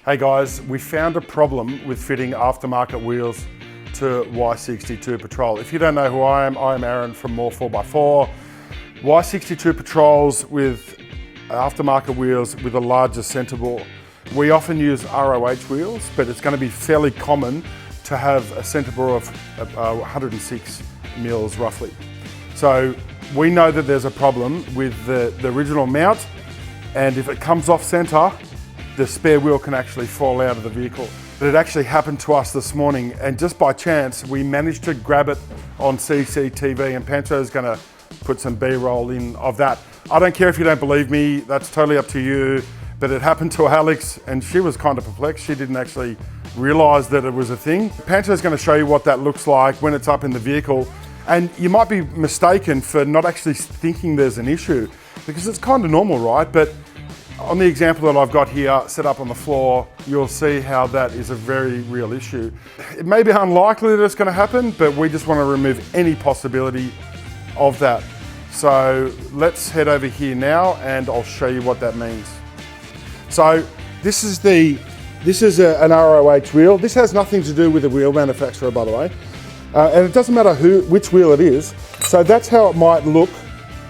Hey guys, we found a problem with fitting aftermarket wheels to Y62 Patrol. If you don't know who I am Aaron from More 4x4. Y62 Patrols with aftermarket wheels with a larger centre bore. We often use ROH wheels, but it's going to be fairly common to have a centre bore of 106 mils roughly. So we know that there's a problem with the original mount, and if it comes off centre, the spare wheel can actually fall out of the vehicle. But it actually happened to us this morning, and just by chance, we managed to grab it on CCTV, and Pancho's gonna put some B-roll in of that. I don't care if you don't believe me, that's totally up to you, but it happened to Alex, and she was kind of perplexed. She didn't actually realize that it was a thing. Pancho's gonna show you what that looks like when it's up in the vehicle, and you might be mistaken for not actually thinking there's an issue, because it's kind of normal, right? But on the example that I've got here set up on the floor, you'll see how that is a very real issue. It may be unlikely that it's going to happen, but we just want to remove any possibility of that. So let's head over here now and I'll show you what that means. So this is an ROH wheel. This has nothing to do with the wheel manufacturer, by the way. And it doesn't matter which wheel it is. So that's how it might look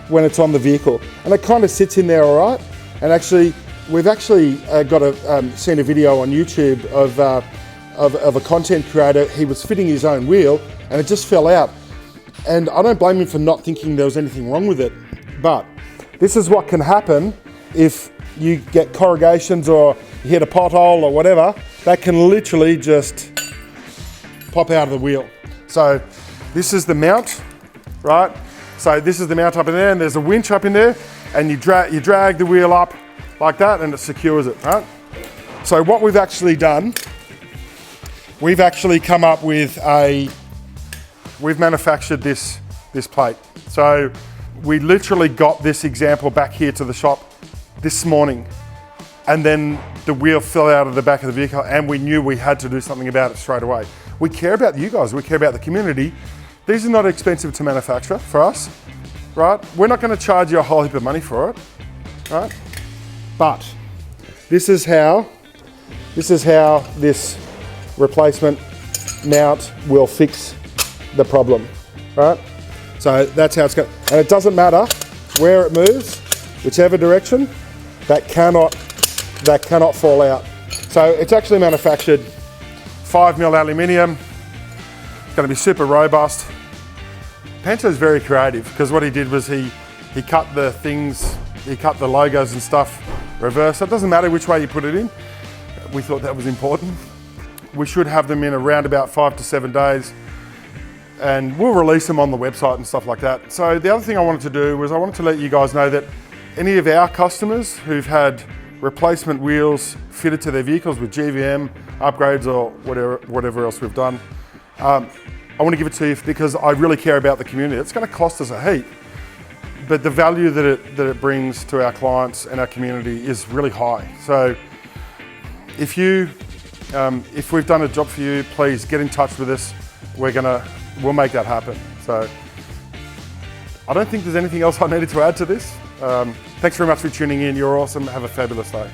when it's on the vehicle. And it kind of sits in there all right. And actually, we've actually seen a video on YouTube of a content creator. He was fitting his own wheel and it just fell out. And I don't blame him for not thinking there was anything wrong with it. But this is what can happen if you get corrugations or you hit a pothole or whatever. That can literally just pop out of the wheel. So this is the mount, right? So this is the mount up in there, and there's a winch up in there. And you drag the wheel up like that and it secures it, right? So what we've actually done, we've actually come up with we've manufactured this plate. So we literally got this example back here to the shop this morning, and then the wheel fell out of the back of the vehicle and we knew we had to do something about it straight away. We care about you guys, we care about the community. These are not expensive to manufacture for us. Right? We're not going to charge you a whole heap of money for it, right? But this is how this replacement mount will fix the problem, right? So that's how it's going. And it doesn't matter where it moves, whichever direction, that cannot fall out. So it's actually manufactured 5mm aluminium. It's going to be super robust. Pancho's very creative because what he did was he cut the things, he cut the logos and stuff reverse. So it doesn't matter which way you put it in. We thought that was important. We should have them in around about 5 to 7 days, and we'll release them on the website and stuff like that. So the other thing I wanted to do was I wanted to let you guys know that any of our customers who've had replacement wheels fitted to their vehicles with GVM upgrades or whatever else we've done, I want to give it to you because I really care about the community. It's going to cost us a heap, but the value that it brings to our clients and our community is really high. So if we've done a job for you, please get in touch with us. We'll make that happen. So I don't think there's anything else I needed to add to this. Thanks very much for tuning in. You're awesome. Have a fabulous day.